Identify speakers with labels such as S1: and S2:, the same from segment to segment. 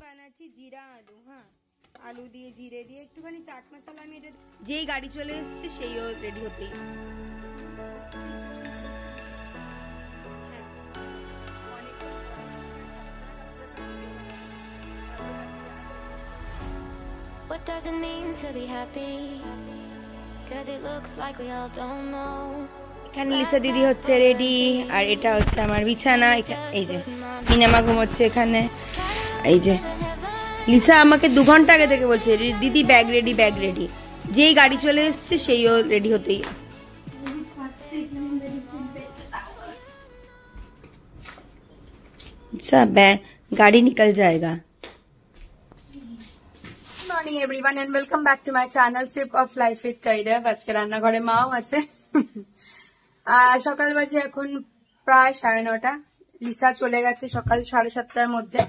S1: বানাচ্ছি জিরা আলু। হ্যাঁ, আলু দিয়ে জিরে দিয়ে একটুখানি চাট মশলা আমি এটা যেই গাড়ি চলে এসছে সেইও রেডি হতেই।
S2: What does it mean to be happy? 'Cause it looks like we all don't know.
S1: এখানে লিসা দিদি হচ্ছে রেডি, আর এটা হচ্ছে আমার বিছানা। এই যে মিনামা ঘুমোচ্ছে এখানে। এই যে লিসা আমাকে 2 ঘন্টা আগে থেকে বলছে দিদি ব্যাগ রেডি, ব্যাগ রেডি। যেই গাড়ি চলে এসছে সেইও রেডি হতেই। গাড়ি নিকল যায়গা। Morning everyone and welcome back to my channel sip of life with কাইডাভ। আজকে রান্নাঘরে মাও আছে। সকাল বাজে এখন প্রায় 9:30। লিসা চলে গেছে সকাল 7:30টার মধ্যে।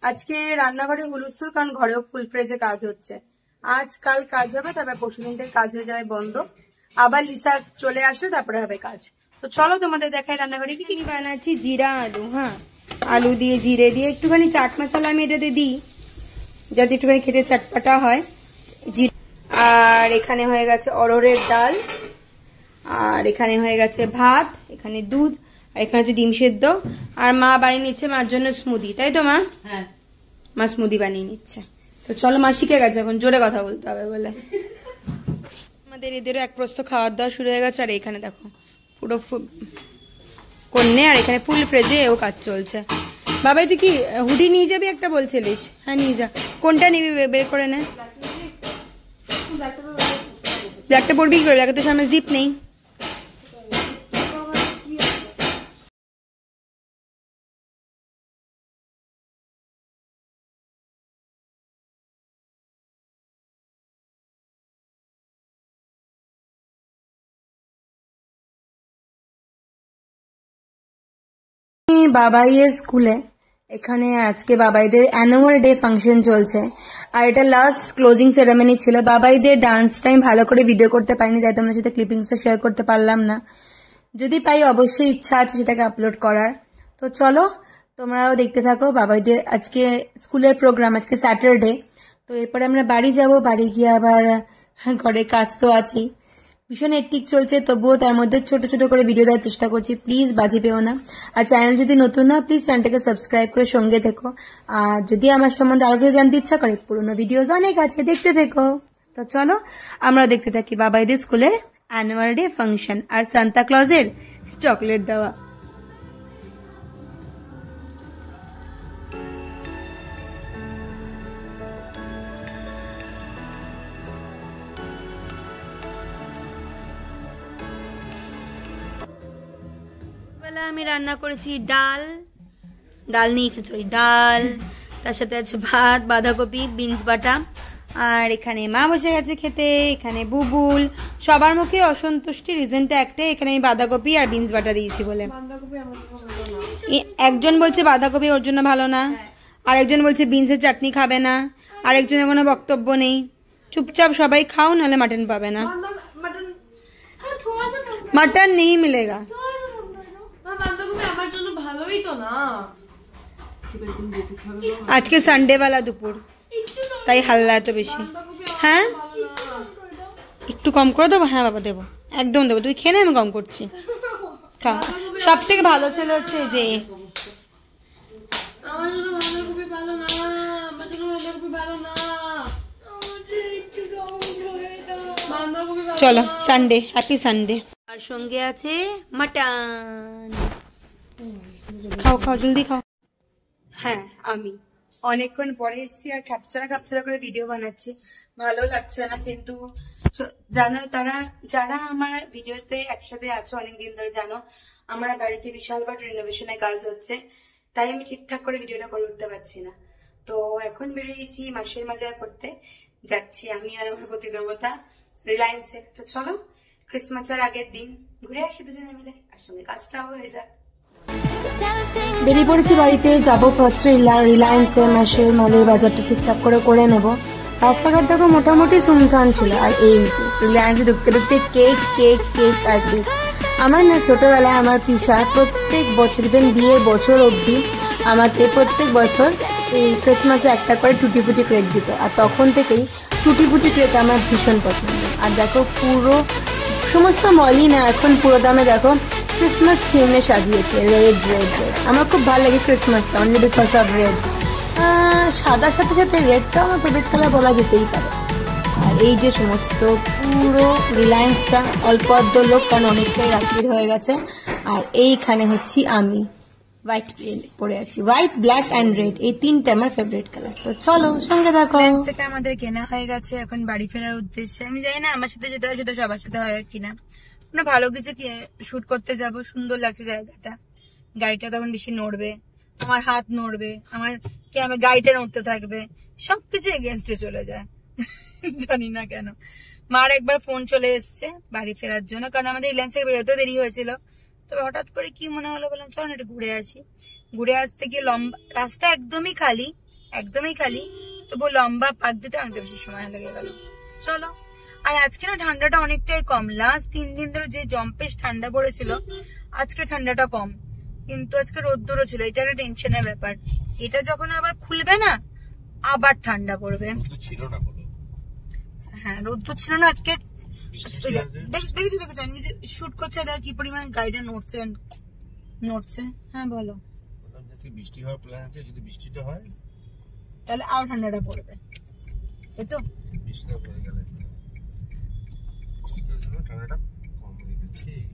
S1: আজকে রান্নাঘরে হুলস্থুল, কারণ ঘরেও ফুল ফ্রেজে কাজ হচ্ছে। আজকাল কাজ হবে, তারপর পরশুদিন থেকে কাজ হয়ে যাবে বন্ধ। আবার লিসা চলে আসলে তারপরে হবে কাজ। তো চলো তোমাদের দেখাই রান্নাঘরে কি কি বানাচ্ছি। জিরা আলু। হ্যাঁ, আলু দিয়ে জিরে দিয়ে একটুখানি চাট মশলা আমি এটাতে দিই যাতে একটুখানি খেতে চটপটা হয়। আর এখানে হয়ে গেছে অরহরের ডাল, আর এখানে হয়ে গেছে ভাত, এখানে দুধ, আর এখানে হচ্ছে ডিম সেদ্ধ। আর মা বানিয়ে নিচ্ছে মার জন্য স্মুদি, তাই তো মা? হ্যাঁ, মা স্মুদি বানিয়ে নিচ্ছে। তো চলো, মা শিখে গেছে, এখন জোরে কথা বলতে হবে বলে। আমাদের এদেরও এক প্রস্ত খাওয়ার দাওয়া শুরু হয়ে গেছে। আর এখানে দেখো পুরো কন্যে, আর এখানে ফুল ফ্রেজে এও কাজ চলছে। বাবাই তুই কি হুডি নিয়ে যাবি একটা বলছিলিস? হ্যাঁ নিয়ে যা। কোনটা নিবি বের করে নে। ব্ল্যাকটা পরবি কি করে? ব্ল্যাকের তো সামনে জিপ নেই। বাবাইয়ের স্কুলে এখানে আজকে বাবাইদের অ্যানুয়াল ডে ফাংশন চলছে, আর এটা লাস্ট ক্লোজিং সেরেমনি ছিল। বাবাইদের ডান্স টাইম ভালো করে ভিডিও করতে পারিনি, তাই তোমাদের সাথে ক্লিপিংসটা শেয়ার করতে পারলাম না। যদি পাই অবশ্যই ইচ্ছা আছে সেটাকে আপলোড করার। তো চলো তোমরাও দেখতে থাকো বাবাইদের আজকে স্কুলের প্রোগ্রাম। আজকে স্যাটারডে। তো এরপরে আমরা বাড়ি যাব। বাড়ি গিয়ে আবার ঘরে কাজ তো আছেই। ভীষণ হেক্টিক চলছে, তবুও তার মধ্যে ছোট ছোট করে ভিডিও দেওয়ার চেষ্টা করছি। প্লিজ বাজি পেও না। আর চ্যানেল যদি নতুন না, প্লিজ চ্যানেলটাকে সাবস্ক্রাইব করে সঙ্গে থেকো। আর যদি আমার সম্বন্ধে আরো কিছু জানতে ইচ্ছা করে, পুরোনো ভিডিওস অনেক আছে, দেখতে থেকো। তো চলো আমরা দেখতে থাকি বাবাইদের স্কুলের অ্যানুয়াল ডে ফাংশন আর সান্তা ক্লজের চকলেট দেওয়া। আমি রান্না করেছি ডাল নিয়ে খেয়েছি, ডাল, তার সাথে আছে ভাত, বাঁধাকপি, বিনস বাটা। আর এখানে মা বসে গেছে খেতে, এখানে বুবুল। সবার মুখে অসন্তুষ্টি, রিজনটা একটাই, এখানে আমি বাঁধাকপি আর বিনস বাটা দিয়েছি বলে। একজন বলছে বাঁধাকপি ওর জন্য ভালো না, আর একজন বলছে বিনসের চাটনি খাবে না, আর একজনের কোনো বক্তব্য নেই। চুপচাপ সবাই খাও, নাহলে মাটন পাবে না। মাটন নেই মিলেগা। আজকে সানডে वाला দুপুর, তাই হাল্লা এত বেশি। হ্যাঁ একটু কম করে দেবো? হ্যাঁ বাবা দেবো, একদম দেবো। তুই খেয়ে নে, আমি কম করছি। সব থেকে ভালো ছেলে হচ্ছে যে চলো সানডে, হ্যাপি সানডে। আর সঙ্গে আছে মাটন। খাও খাও, জলদি খাও। হ্যাঁ আমি অনেকক্ষণ পরে এসেছি, আর খাপছাড়া করে ভিডিও বানাচ্ছি। ভালো লাগছে না, কিন্তু জানো যারা আমার ভিডিওতে একসাথে আছো অনেকদিন ধরে, জানো আমার বাড়িতে বিশাল বড় রিনোভেশনের কাজ হচ্ছে, তাই আমি ঠিকঠাক করে ভিডিওটা করে উঠতে পারছি না। তো এখন বেরিয়েছি মাসের বাজার করতে যাচ্ছি আমি আর আমার প্রতিদেবতা রিলায়েন্সে। তো চলো ক্রিসমাসের আগের দিন ঘুরে আসি দুজনে মিলে, আর সঙ্গে কাজটাও হয়ে যাক। বেরিয়ে পড়েছি বাড়িতে যাবো। ফার্স্ট রিলায়েন্সে মাসের মালের বাজারটা ঠিকঠাক করে নেবো। রাস্তাঘাট দেখো মোটামুটি শুনশান ছিল, আর এই যে রিলায়েন্সে ঢুকতে ঢুকতে কেক কেক কেক আর কেক। আমার না ছোটবেলায় আমার পিসা প্রত্যেক বছর, ইভেন বিয়ের বছর অবধি আমাকে প্রত্যেক বছর এই ক্রিসমাসে একটা করে টুটি ফুটি কেক দিত। আর তখন থেকেই টুটি ফুটি কেক আমার ভীষণ পছন্দ। আর দেখো পুরো সমস্ত মলই না এখন পুরো দামে দেখো ক্রিসমাস থিমে সাজিয়েছে, রেড রেড রেড। আমার খুব ভালো লাগে ক্রিসমাসটা, অনলি বিকজ অফ রেড। সাদার সাথে সাথে রেডটা আমার ফেভারিট কালার বলা যেতেই পারে। আর এই যে সমস্ত পুরো রিলায়েন্সটা অল্প অর্ধ লোক, কারণ অনেকটাই রাত্রির হয়ে গেছে। আর এইখানে হচ্ছি আমি, হোয়াইট পরে আছি, হোয়াইট, ব্ল্যাক অ্যান্ড রেড, এই তিনটা আমার ফেভারিট কালার। তো চলো সঙ্গে থাকো। থেকে আমাদের কেনা হয়ে গেছে, এখন বাড়ি ফেরার উদ্দেশ্যে। আমি জানি না আমার সাথে যেটা হয় সেটা সবার সাথে হয় কিনা। আমরা ভালো কিছু শুট করতে যাব, সুন্দর লাগছে জায়গাটা, গাড়িটা তখন বেশি নড়বে, আমার হাত নড়বে, আমার গাড়িটা নড়তে থাকবে, সবকিছু এগেনস্টে চলে যায়। জানি না কেন। মার একবার ফোন চলে এসছে বাড়ি ফেরার জন্য, কারণ আমাদের রিলায়েন্স থেকে বেরোতেও দেরি হয়েছিল। তবে হঠাৎ করে কি মনে হলো, বললাম চল একটু ঘুরে আসি। ঘুরে আসতে গিয়ে লম্বা রাস্তা, একদমই খালি, তবু লম্বা পাক দিতে অনেকটা বেশি সময় লেগে গেল। চলো। আর আজকে না ঠান্ডাটা অনেকটাই কম। লাস্ট 3 দিন ধরে যে জম্পেশ ঠান্ডা পড়েছিল, আজকে ঠান্ডাটা কম, কিন্তু আজকে রোদ্দুরও ছিল। এটা একটা টেনশনের ব্যাপার। এটা যখন আবার খুলবে না, আবার ঠান্ডা পড়বে। হ্যাঁ, রোদ্দুর ছিল না আজকে। দেখেছি আমি যে শুট করছে, দেখ কি পরিমাণ গাড়িটা নড়ছে। হ্যাঁ বলো।
S3: বৃষ্টি হওয়ার প্ল্যান আছে, যদি বৃষ্টিটা হয়
S1: তাহলে আরো ঠান্ডাটা পড়বে। এই তো
S3: বৃষ্টিটা হয়ে গেলে ঠান্ডাটা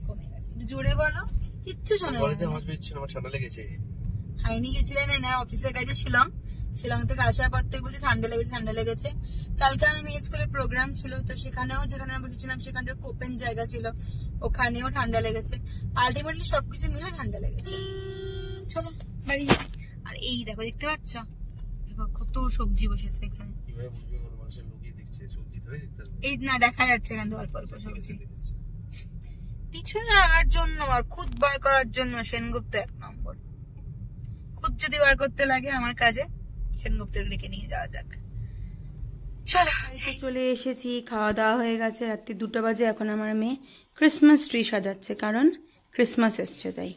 S3: কমে গেছে।
S1: জোরে বলো, কিচ্ছু শোনা
S3: যাচ্ছে না। আমার ঠান্ডা লেগেছে।
S1: হাইনি গেছিলেন না, অফিসের কাজে শিলং থেকে আসার পর থেকে বলছে ঠান্ডা লেগেছে। কালকে আমি মেয়ে স্কুলে প্রোগ্রাম ছিল, তো সেখানেও যেখানে আমি বসেছিলাম সেখানটার ওপেন জায়গা ছিল, ওখানেও ঠান্ডা লেগেছে। আলটিমেটলি সবকিছু মিলে ঠান্ডা লেগেছে। চলো বাড়ি। আর এই দেখো, দেখতে পাচ্ছ, দেখো কত সবজি বসেছে এখানে। এই না দেখা যাচ্ছে এখানে অল্প অল্প সবজি। পিছনে লাগার জন্য আর খুদ বার করার জন্য সেনগুপ্ত 1 নম্বর। খুদ যদি বার করতে লাগে আমার কাজে, সেনগুপ্তের ডেকে নিয়ে যাওয়া যাক। চলো, চলে এসেছি, খাওয়া দাওয়া হয়ে গেছে, রাত্রি 2টা বাজে। এখন আমার মেয়ে ক্রিসমাস ট্রি সাজাচ্ছে, কারণ ক্রিসমাস এসছে তাই।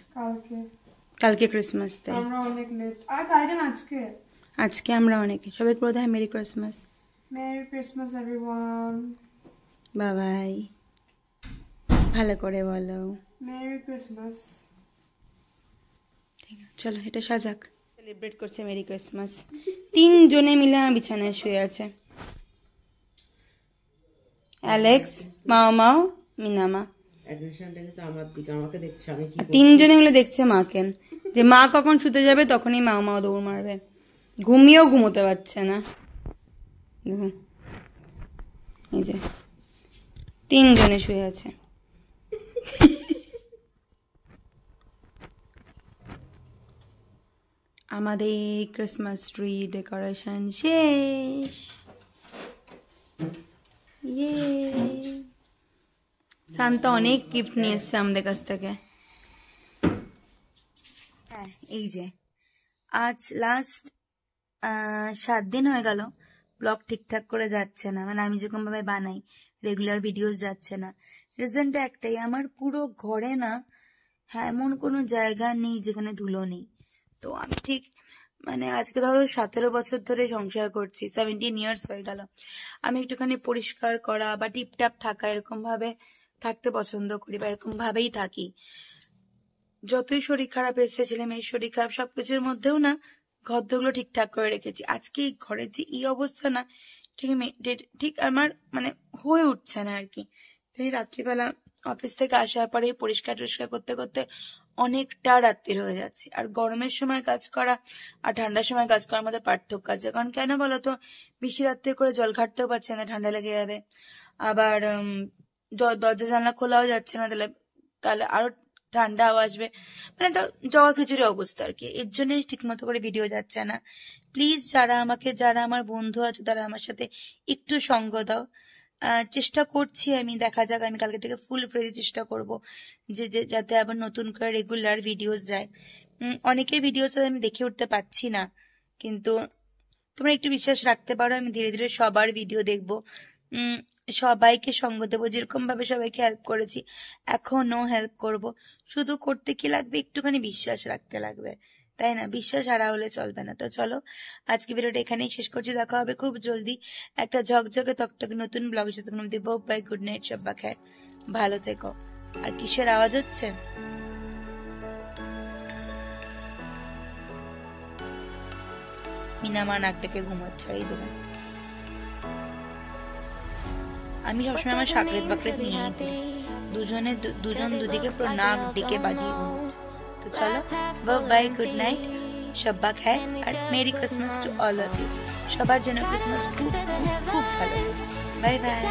S1: কালকে ক্রিসমাস, তাই আমরা অনেক লেট। আর কালকে না, আজকে আমরা অনেকে। সবাইকে বলতে হয় merry Christmas. Merry Christmas everyone. Bye bye. ভালো করে বলো মেরি ক্রিসমাস। ঠিক আছে, চলো এটা সাজাক। সেলিব্রেট করছে মেরি ক্রিসমাস। 3 জনে মিলে আমার বিছানায় শুয়ে আছে। অ্যালেক্স, মাও, মিনামা। 3 জনে মিলে দেখছে মাকে, যে মা কখন শুতে যাবে তখনই মাও দৌড় মারবে। ঘুমিয়েও ঘুমোতে পারছে না। এই যে 3 জনে শুয়ে আছে। আমাদের ক্রিসমাস ট্রি ডেকোরেশন শেষ। শান্ত অনেক গিফট নিয়ে এসছে আমাদের কাছ থেকে। হ্যাঁ, এই যে আজ লাস্ট 7 দিন হয়ে গেল ব্লগ ঠিকঠাক করে যাচ্ছে না। মানে আমি যেরকম ভাবে বানাই, রেগুলার ভিডিওস যাচ্ছে না। রিজনটা একটাই, আমার পুরো ঘরে না এমন কোনো জায়গা নেই যেখানে ধুলো নেই। তো আমি ঠিক মানে আজকে ধরো 17 বছর ধরে সংসার করছি, 17 ইয়ার্স হয়ে গেল। আমি একটুখানি পরিষ্কার করা বা টিপটাপ থাকা এরকম ভাবে থাকতে পছন্দ করি, বা এরকম ভাবেই থাকি। যতই শরীর খারাপ এসেছে, ছেলে মেয়ের শরীর খারাপ, সবকিছুর মধ্যেও না ঘরদোরগুলো ঠিকঠাক করে রেখেছি। আজকে এই ঘরের যে এই অবস্থা না, ঠিক আমার মানে হয়ে উঠছে না আর কি। তাই রাত্রিবেলা অফিস থেকে আসার পরে পরিষ্কার টরিষ্কার করতে করতে অনেকটা রাত্রির হয়ে যাচ্ছে। আর গরমের সময় কাজ করা আর ঠান্ডার সময় কাজ করার মধ্যে পার্থক্য আছে। কারণ কেন বলতো, বেশি রাত্রে করে জল ঘাটতেও পারছে না, ঠান্ডা লেগে যাবে। আবার দরজা জানলা খোলাও যাচ্ছে না, তাহলে আরো ঠান্ডা হাওয়া আসবে। মানে একটা জগা খিচুড়ি অবস্থা আর কি। এর জন্যই ঠিক মতো করে ভিডিও যাচ্ছে না। প্লিজ যারা আমার বন্ধু আছে, তারা আমার সাথে একটু সঙ্গ দাও। চেষ্টা করছি আমি, দেখা যাক। আমি কালকে থেকে ফুল ফ্রেজে চেষ্টা করব যে যাতে আবার নতুন করে রেগুলার ভিডিওস যায়। অনেকের ভিডিওস আমি দেখে উঠতে পারছি না, কিন্তু তোমরা একটু বিশ্বাস রাখতে পারো, আমি ধীরে ধীরে সবার ভিডিও দেখবো।
S4: সবাইকে সঙ্গ দেবো, যেরকম ভাবে সবাইকে হেল্প করেছি এখনো হেল্প করব। শুধু করতে কি লাগবে, একটুখানি বিশ্বাস রাখতে লাগবে, তাই না? বিশ্বাস হারা হলে চলবে না। তো চলো আজকে ভিডিওটা এখানেই শেষ করছি, দেখা হবে খুব জলদি একটা ঝকঝকে তকতকে নতুন ব্লগ। যতক্ষণ অব্দি বাই, গুড নাইট, সব্বা খায়, ভালো থেকো। আর কিসের আওয়াজ হচ্ছে? মিনামা নাক ডেকে ঘুমাচ্ছে, এই দেখুন। আমি সবসময় আমার সাকরেত বাকরেত নিয়েই ঘুরি, দুজন দুদিকে পুরো নাক ডেকে বাজিয়ে ঘুমাচ্ছে। তো চলো বাই, গুড নাইট, সব্বা খায়, আর merry Christmas to all of you. সবার জন্য ক্রিসমাস খুব খুব খুব ভালো। Bye by.